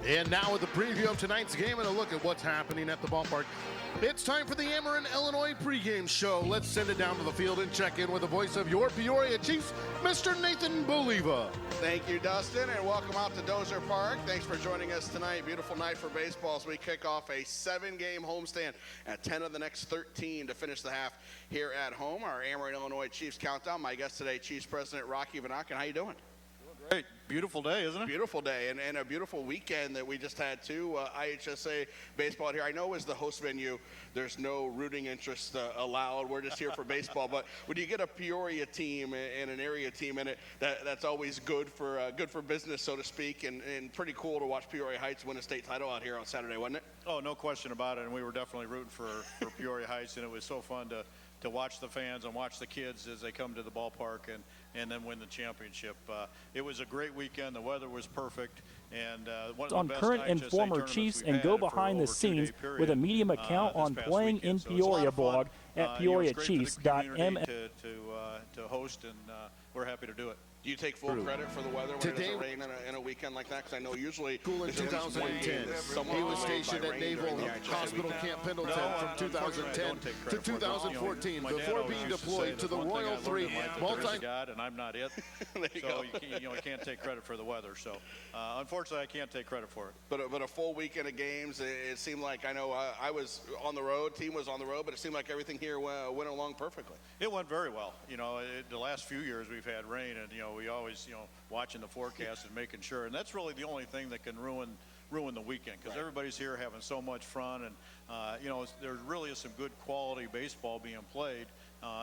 And now with the preview of tonight's game and a look at what's happening at the ballpark, it's time for the Ameren, Illinois pregame show. Let's send it down to the field and check in with the voice of your Peoria Chiefs, Mr. Nathan Baliva. Thank you, Dustin, and welcome out to Dozier Park. Thanks for joining us tonight. Beautiful night for baseball as we kick off a 7-game homestand at 10 of the next 13 to finish the half here at home. Our Ameren, Illinois Chiefs countdown. My guest today, Chiefs President Rocky Vonachen. How you doing? Great. Beautiful day, isn't it? Beautiful day, and a beautiful weekend that we just had, too. IHSA baseball here. I know as the host venue, there's no rooting interest allowed. We're just here for baseball. But when you get a Peoria team and an area team in it, that's always good for business, so to speak, and pretty cool to watch Peoria Heights win a state title out here on Saturday, wasn't it? Oh, no question about it, and we were definitely rooting for Peoria Heights, and it was so fun to watch the fans and watch the kids as they come to the ballpark and then win the championship. It was a great weekend. The weather was perfect. And one of the best current and former Chiefs and go behind the scenes with a Medium account on Playing in Peoria blog at PeoriaChiefs.m. To host, and we're happy to do it. Do you take full credit for the weather when it doesn't rain in a weekend like that? Because I know usually cool in 2010. He was stationed at Naval Hospital Camp Pendleton from 2010 to 2014 before being deployed to the Royal 3 God, and I'm not it. So you can't take credit for the weather. So unfortunately, I can't take credit for it. But a full weekend of games, it seemed like, I know I was on the road, team was on the road, but it seemed like everything here went along perfectly. It went very well. The last few years we've had rain, and we always watching the forecast and making sure, and that's really the only thing that can ruin the weekend, because everybody's here having so much fun, and there really is some good quality baseball being played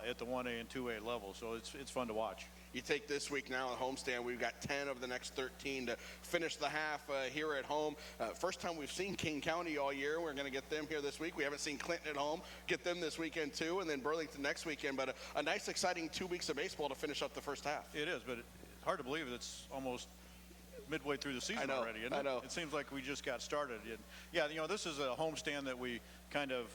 at the 1A and 2A level, so it's fun to watch. You take this week now at homestand. We've got 10 of the next 13 to finish the half here at home. First time we've seen King County all year. We're going to get them here this week. We haven't seen Clinton at home. Get them this weekend too, and then Burlington next weekend. But a nice, exciting 2 weeks of baseball to finish up the first half. It is, but it's hard to believe it's almost midway through the season already, isn't it? I know. It seems like we just got started. And yeah, this is a homestand that we kind of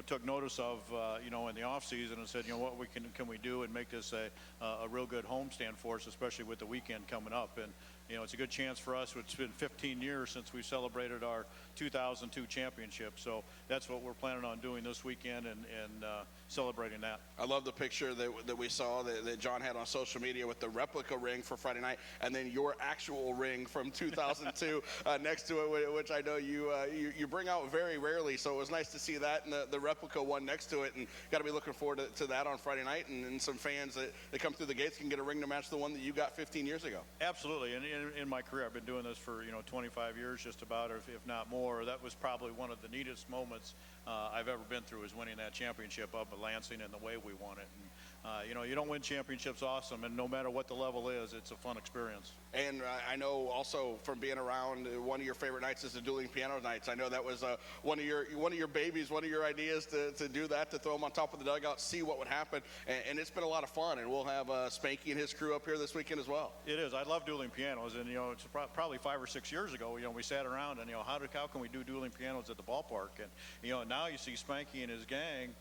took notice of in the off season and said, what can we do and make this a real good homestand for us, especially with the weekend coming up. And it's a good chance for us. It's been 15 years since we celebrated our 2002 championship, so that's what we're planning on doing this weekend and celebrating that. I love the picture that we saw that John had on social media with the replica ring for Friday night, and then your actual ring from 2002 next to it, which I know you bring out very rarely. So it was nice to see that and the replica one next to it, and got to be looking forward to that on Friday night. And some fans that come through the gates can get a ring to match the one that you got 15 years ago. Absolutely, and in my career, I've been doing this for 25 years, just about, or if not more. That was probably one of the neatest moments I've ever been through, is winning that championship up at Lansing and the way we won it. And you don't win championships awesome, and no matter what the level is, it's a fun experience. And I know also from being around, one of your favorite nights is the dueling piano nights. I know that was one of your babies, one of your ideas to do that, to throw them on top of the dugout, see what would happen, and it's been a lot of fun. And we'll have Spanky and his crew up here this weekend as well. It is. I love dueling pianos, and it's probably 5 or 6 years ago. We sat around and how can we do dueling pianos at the ballpark? And now you see Spanky and his gang,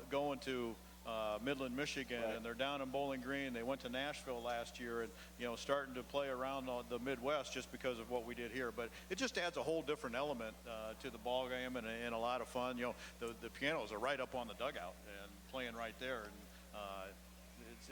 going to Midland, Michigan, right. And they're down in Bowling Green. They went to Nashville last year, and starting to play around the Midwest just because of what we did here. But it just adds a whole different element to the ball game and a lot of fun. The pianos are right up on the dugout and playing right there, and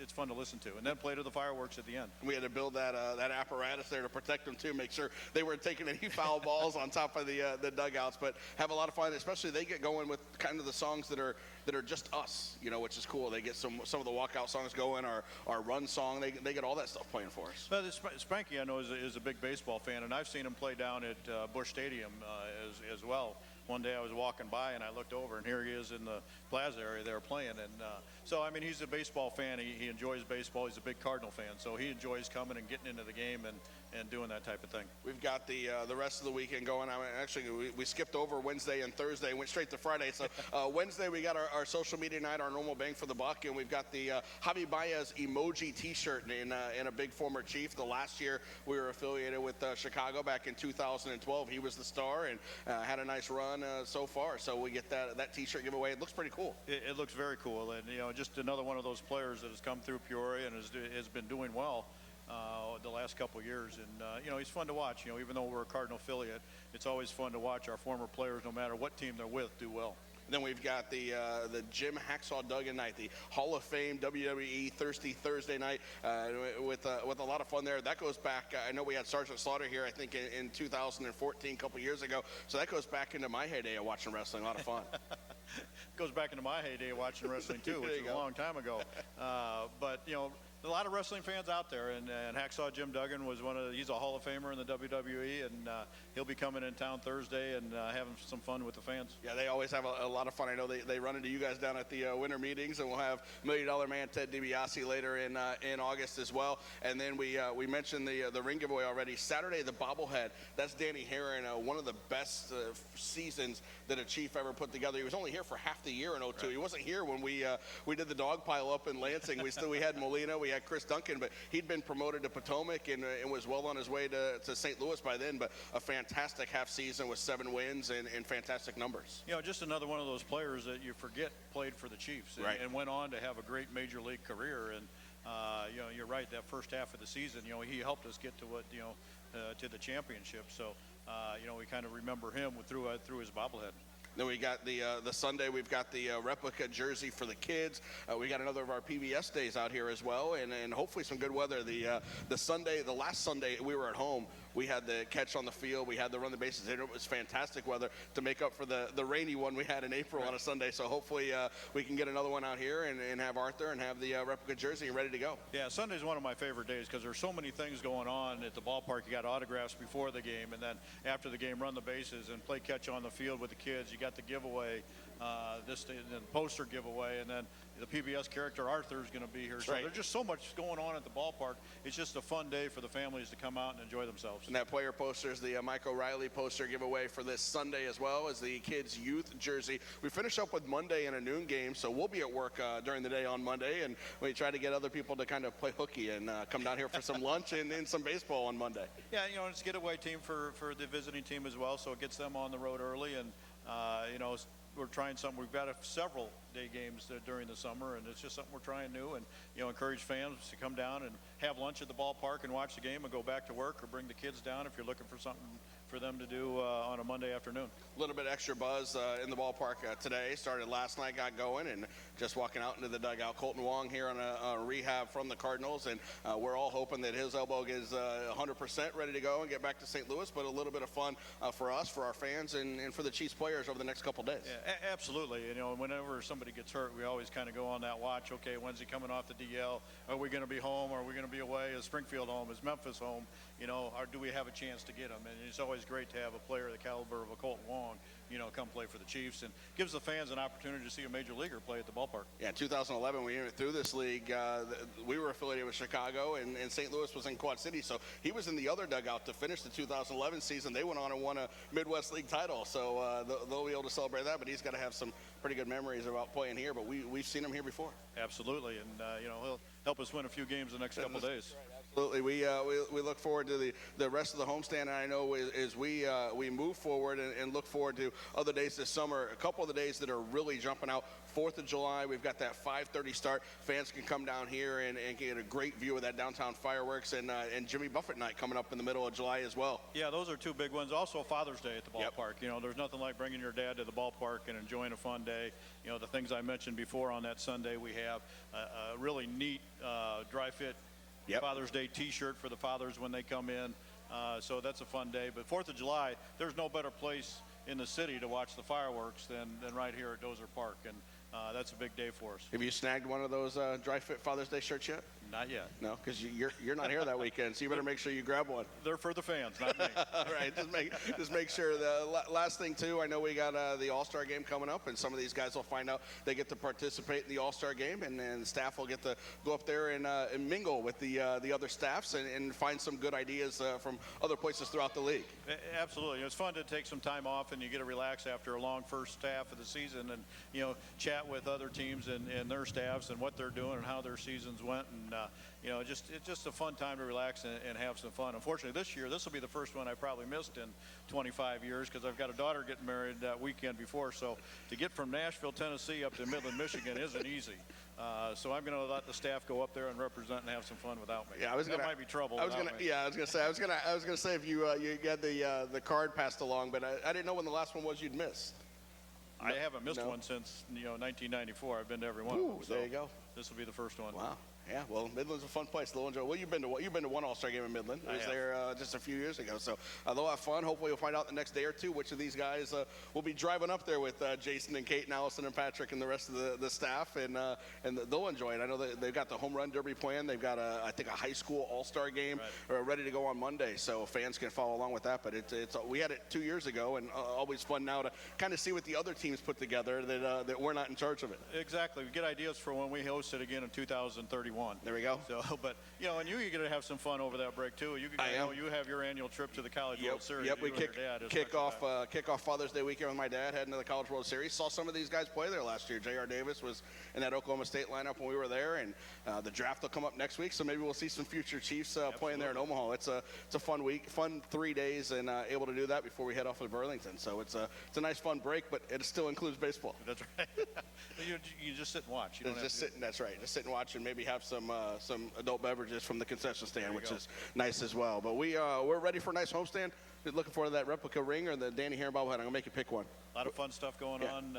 it's fun to listen to, and then play to the fireworks at the end. We had to build that apparatus there to protect them too, make sure they weren't taking any foul balls on top of the dugouts. But have a lot of fun, especially they get going with kind of the songs that are just us, which is cool. They get some of the walkout songs going, our run song. They get all that stuff playing for us. Well, Spanky, I know, is a big baseball fan, and I've seen him play down at Busch Stadium as well. One day I was walking by and I looked over, and here he is in the plaza area they were playing. And so, he's a baseball fan. He enjoys baseball. He's a big Cardinal fan, so he enjoys coming and getting into the game and doing that type of thing. We've got the rest of the weekend going. Actually, we skipped over Wednesday and Thursday and went straight to Friday. So Wednesday we got our social media night, our normal bang for the buck, and we've got the Javi Baez emoji T-shirt in a big former Chief. The last year we were affiliated with Chicago back in 2012. He was the star and had a nice run so far. So we get that T-shirt giveaway. It looks pretty cool. It looks very cool, and just another one of those players that has come through Peoria and has been doing well. the last couple of years. And, you know, he's fun to watch. You know, even though we're a Cardinal affiliate, it's always fun to watch our former players, no matter what team they're with, do well. Then we've got the Jim Hacksaw Duggan night, the Hall of Fame WWE Thirsty Thursday night with a lot of fun there. That goes back, I know we had Sergeant Slaughter here, I think in 2014, a couple years ago. So that goes back into my heyday of watching wrestling. A lot of fun. Goes back into my heyday of watching wrestling too, which is a long time ago. But, you know, a lot of wrestling fans out there, and Hacksaw Jim Duggan was he's a Hall of Famer in the WWE, and he'll be coming in town Thursday and having some fun with the fans. Yeah, they always have a lot of fun. I know they run into you guys down at the winter meetings, and we'll have $1 Million Man Ted DiBiase later in August as well. And then we mentioned the ring giveaway already. Saturday, the bobblehead. That's Danny Herron, one of the best seasons that a Chief ever put together. He was only here for half the year in 02. Right. He wasn't here when we did the dog pile up in Lansing. We had Molina, we had Chris Duncan, but he'd been promoted to Potomac and was well on his way to St. Louis by then. But a fantastic half season with 7 wins and fantastic numbers. You know, just another one of those players that you forget played for the Chiefs and went on to have a great major league career. And you know, you're right. That first half of the season, you know, he helped us get to to the championship. So you know, we kind of remember him through his bobblehead. Then we got the Sunday. We've got the replica jersey for the kids. We got another of our PBS days out here as well, and hopefully some good weather. The Sunday, the last Sunday we were at home. We had the catch on the field. We had the run the bases. It was fantastic weather to make up for the rainy one we had in April on a Sunday. So hopefully we can get another one out here and have Arthur and have the replica jersey ready to go. Yeah, Sunday's one of my favorite days because there's so many things going on at the ballpark. You got autographs before the game, and then after the game, run the bases and play catch on the field with the kids. You got the giveaway, the poster giveaway, and then the PBS character Arthur is going to be here. So there's just so much going on at the ballpark. It's just a fun day for the families to come out and enjoy themselves. And that player poster is the Mike O'Reilly poster giveaway for this Sunday, as well as the kids' youth jersey. We finish up with Monday in a noon game, so we'll be at work during the day on Monday, and we try to get other people to kind of play hooky and come down here for some lunch and some baseball on Monday. Yeah, you know, it's a getaway team for the visiting team as well, so it gets them on the road early, and you know, we're trying something. We've got several day games during the summer, and it's just something we're trying new, and you know, encourage fans to come down and have lunch at the ballpark and watch the game and go back to work, or bring the kids down if you're looking for something for them to do on a Monday afternoon. A little bit extra buzz in the ballpark today. Started last night, got going, and just walking out into the dugout. Kolten Wong here on a rehab from the Cardinals, and we're all hoping that his elbow is 100% ready to go and get back to St. Louis, but a little bit of fun for us, for our fans, and for the Chiefs players over the next couple days. Yeah, absolutely. You know, whenever somebody gets hurt, we always kind of go on that watch. Okay, when's he coming off the DL? Are we going to be home? Are we going to be away? Is Springfield home? Is Memphis home? You know, or do we have a chance to get him? And it's always great to have a player the caliber of a Kolten Wong, you know, come play for the Chiefs, and gives the fans an opportunity to see a major leaguer play at the ballpark. Yeah, in 2011, we went through this league. We were affiliated with Chicago, and St. Louis was in Quad City, so he was in the other dugout to finish the 2011 season. They went on and won a Midwest League title, so they'll be able to celebrate that, but he's got to have some pretty good memories about playing here, but we've seen him here before. Absolutely, and you know, he'll help us win a few games the next couple days. Absolutely. We look forward to the rest of the homestand, and I know as we move forward and look forward to other days this summer, a couple of the days that are really jumping out. 4th of July, we've got that 5:30 start. Fans can come down here and get a great view of that downtown fireworks, and Jimmy Buffett night coming up in the middle of July as well. Yeah, those are two big ones. Also Father's Day at the ballpark. Yep. You know, there's nothing like bringing your dad to the ballpark and enjoying a fun day. You know, the things I mentioned before on that Sunday, we have a really neat dry fit Father's Day T-shirt for the fathers when they come in. So that's a fun day. But 4th of July, there's no better place in the city to watch the fireworks than right here at Dozer Park, and that's a big day for us. Have you snagged one of those dry fit Father's Day shirts yet? Not yet. No, because you're not here that weekend, so you better make sure you grab one. They're for the fans, not me. All right, just make sure. The last thing too, I know we got the All-Star game coming up, and some of these guys will find out they get to participate in the All-Star game, and then staff will get to go up there and mingle with the other staffs and find some good ideas from other places throughout the league. Absolutely, it's fun to take some time off and you get to relax after a long first half of the season, and you know, chat with other teams and their staffs and what they're doing and how their seasons went, and you know, it's just a fun time to relax and have some fun. Unfortunately, this will be the first one I probably missed in 25 years because I've got a daughter getting married that weekend before. So to get from Nashville, Tennessee up to Midland, Michigan isn't easy. So I'm going to let the staff go up there and represent and have some fun without me. Yeah, that might be trouble. I was going to say if you got the card passed along, but I didn't know when the last one was you'd missed. I haven't missed one since 1994. I've been to every one of them. So there you go. This will be the first one. Wow. Yeah, well, Midland's a fun place. They'll enjoy. Well, you've been to one All-Star game in Midland. I was there just a few years ago, so they'll have fun. Hopefully, we'll find out the next day or two which of these guys will be driving up there with Jason and Kate and Allison and Patrick and the rest of the staff, and they'll enjoy it. I know they've got the home run derby planned. They've got I think a high school All-Star game ready to go on Monday, so fans can follow along with that. But we had it 2 years ago, and always fun now to kind of see what the other teams put together that we're not in charge of it. Exactly. We get ideas for when we host it again in 2031. There we go. So, but and you're going to have some fun over that break too. You have your annual trip to the College World Series. Yep, we kick off Father's Day weekend with my dad, heading to the College World Series. Saw some of these guys play there last year. J.R. Davis was in that Oklahoma State lineup when we were there, and the draft will come up next week, so maybe we'll see some future Chiefs playing there in Omaha. It's a fun week, fun 3 days, and able to do that before we head off to Burlington. So it's a nice fun break, but it still includes baseball. That's right. you just sit and watch. That's right. Just sit and watch, and maybe have some adult beverages from the concession stand, which is nice as well. But we're ready for a nice homestand. Looking forward to that replica ring or the Danny Herron bobblehead. I'm gonna make you pick one. A lot of fun stuff going on.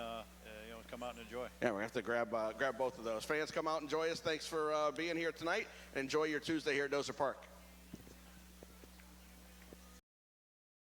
Come out and enjoy. Yeah, we have to grab both of those. Fans, come out and enjoy us. Thanks for being here tonight. Enjoy your Tuesday here at Dozer Park.